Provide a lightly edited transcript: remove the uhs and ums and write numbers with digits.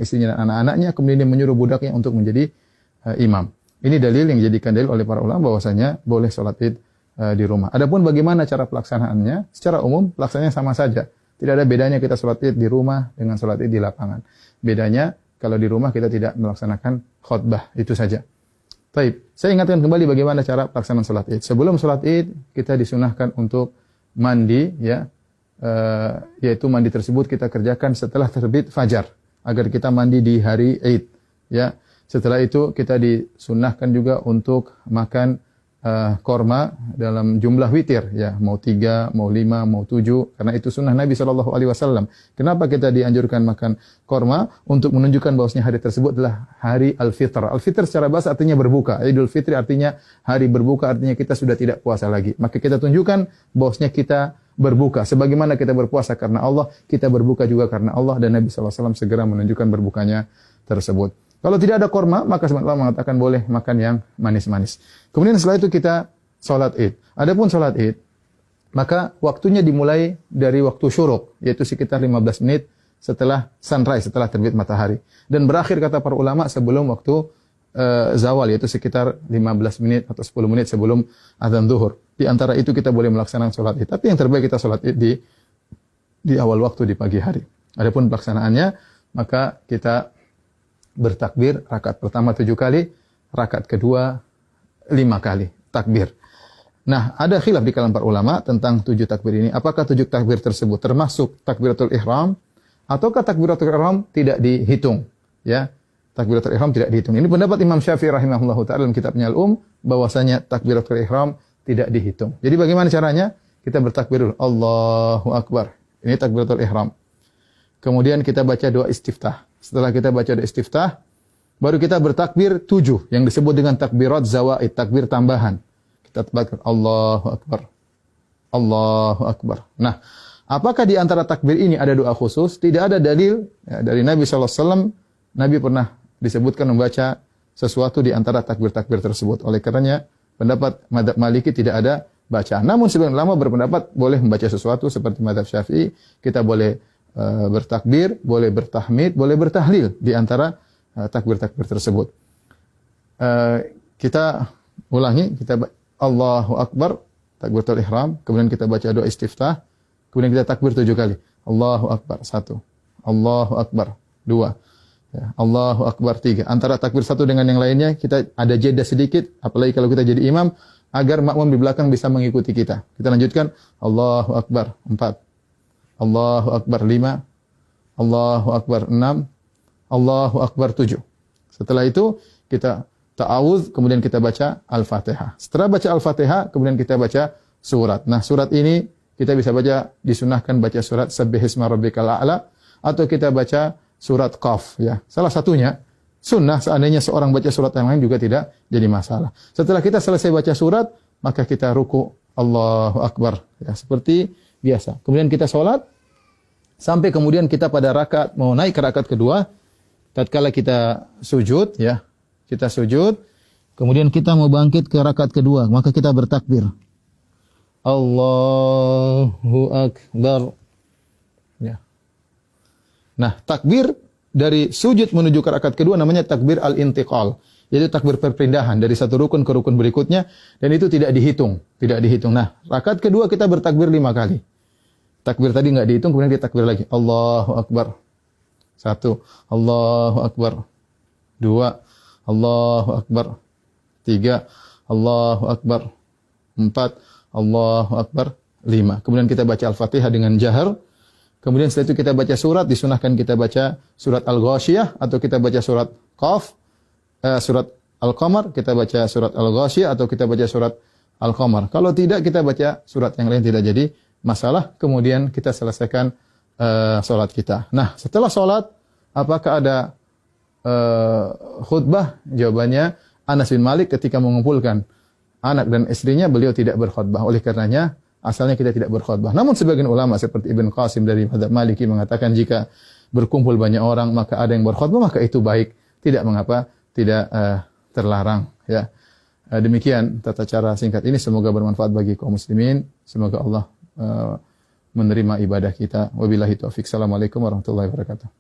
istrinya dan anak-anaknya, kemudian dia menyuruh budaknya untuk menjadi imam. Ini dalil yang dijadikan dalil oleh para ulama bahwasanya boleh sholat id di rumah. Adapun bagaimana cara pelaksanaannya, secara umum pelaksanaannya sama saja. Tidak ada bedanya kita sholat id di rumah dengan sholat id di lapangan. Bedanya kalau di rumah kita tidak melaksanakan khutbah, itu saja. Baik, saya ingatkan kembali bagaimana cara pelaksanaan sholat id. Sebelum sholat id kita disunahkan untuk mandi, ya, yaitu mandi tersebut kita kerjakan setelah terbit fajar agar kita mandi di hari id, ya. Setelah itu kita disunnahkan juga untuk makan korma dalam jumlah witir, ya, mau 3, mau 5, mau 7, karena itu sunnah Nabi SAW. Kenapa kita dianjurkan makan korma? Untuk menunjukkan bahwasanya hari tersebut adalah hari Al-Fitr. Al-Fitr secara bahasa artinya berbuka. Idul Fitri artinya hari berbuka, artinya kita sudah tidak puasa lagi. Maka kita tunjukkan bahwasanya kita berbuka. Sebagaimana kita berpuasa karena Allah, kita berbuka juga karena Allah, dan Nabi SAW segera menunjukkan berbukanya tersebut. Kalau tidak ada korma, maka sebenarnya Allah mengatakan boleh makan yang manis-manis. Kemudian setelah itu kita sholat id. Adapun sholat id, maka waktunya dimulai dari waktu syuruk, yaitu sekitar 15 menit setelah sunrise, setelah terbit matahari. Dan berakhir kata para ulama sebelum waktu zawal, yaitu sekitar 15 menit atau 10 menit sebelum azan zuhur. Di antara itu kita boleh melaksanakan sholat id. Tapi yang terbaik kita sholat id di awal waktu, di pagi hari. Adapun pelaksanaannya, maka kita bertakbir rakaat pertama 7 kali, rakaat kedua 5 kali takbir. Nah, ada khilaf di kalangan para ulama tentang 7 takbir ini. Apakah 7 takbir tersebut termasuk takbiratul ihram ataukah takbiratul ihram tidak dihitung, ya? Takbiratul ihram tidak dihitung. Ini pendapat Imam Syafi'i rahimahullahu taala dalam kitabnya Al-Um, bahwasanya takbiratul ihram tidak dihitung. Jadi bagaimana caranya? Kita bertakbir dulu, Allahu Akbar. Ini takbiratul ihram. Kemudian kita baca doa istiftah. Setelah kita baca doa istiftah, baru kita bertakbir 7 yang disebut dengan takbirat zawaid, takbir tambahan. Kita takbir Allahu Akbar. Allahu Akbar. Nah, apakah di antara takbir ini ada doa khusus? Tidak ada dalil ya, dari Nabi SAW. Nabi pernah disebutkan membaca sesuatu di antara takbir-takbir tersebut. Oleh karenanya, pendapat mazhab Maliki tidak ada bacaan. Namun sebagian ulama berpendapat boleh membaca sesuatu seperti mazhab Syafi'i. Kita boleh bertakbir, boleh bertahmid, boleh bertahlil di antara takbir-takbir tersebut. Kita ulangi, kita Allahu Akbar, takbiratul ihram, kemudian kita baca doa istiftah, kemudian kita takbir 7 kali. Allahu Akbar 1, Allahu Akbar 2, ya, Allahu Akbar 3. Antara takbir satu dengan yang lainnya kita ada jeda sedikit, apalagi kalau kita jadi imam, agar makmum di belakang bisa mengikuti kita. Kita lanjutkan Allahu Akbar 4, Allahu Akbar 5, Allahu Akbar 6, Allahu Akbar 7. Setelah itu kita ta'awudz, kemudian kita baca Al-Fatihah. Setelah baca Al-Fatihah, kemudian kita baca surat. Nah, surat ini kita bisa baca, disunahkan baca surat Sabbihisma Rabbikal A'la, atau kita baca surat Qaf, ya. Salah satunya sunnah, seandainya seorang baca surat yang lain juga tidak jadi masalah. Setelah kita selesai baca surat, maka kita ruku, Allahu Akbar, ya, seperti biasa. Kemudian kita sholat, sampai kemudian kita pada rakaat, mau naik ke rakaat kedua, tatkala kita sujud, ya, kita sujud, kemudian kita mau bangkit ke rakaat kedua, maka kita bertakbir. Allahu Akbar. Ya. Nah, takbir dari sujud menuju ke rakaat kedua namanya takbir al-intiqal. Yaitu takbir perpindahan dari satu rukun ke rukun berikutnya, dan itu tidak dihitung, tidak dihitung. Nah, rakaat kedua kita bertakbir 5 kali. Takbir tadi enggak dihitung, kemudian kita takbir lagi. Allahu Akbar. 1, Allahu Akbar. 2, Allahu Akbar. 3, Allahu Akbar. 4, Allahu Akbar. 5. Kemudian kita baca Al-Fatihah dengan jahar. Kemudian setelah itu kita baca surat, disunahkan kita baca surat Al-Ghasyiyah, atau kita baca surat Qaf, surat Al-Qamar, kita baca surat Al-Ghasyiyah, atau kita baca surat Al-Qamar. Kalau tidak, kita baca surat yang lain, tidak jadi masalah. Kemudian kita selesaikan sholat kita. Nah, setelah sholat, apakah ada khutbah? Jawabannya, Anas bin Malik ketika mengumpulkan anak dan istrinya, beliau tidak berkhutbah. Oleh karenanya, asalnya kita tidak berkhutbah. Namun sebagian ulama seperti Ibn Qasim dari mazhab Maliki mengatakan jika berkumpul banyak orang, maka ada yang berkhutbah, maka itu baik. Tidak mengapa, tidak terlarang. Ya. Demikian tata cara singkat ini. Semoga bermanfaat bagi kaum muslimin. Semoga Allah menerima ibadah kita. Wabillahi taufiq. Assalamualaikum warahmatullahi wabarakatuh.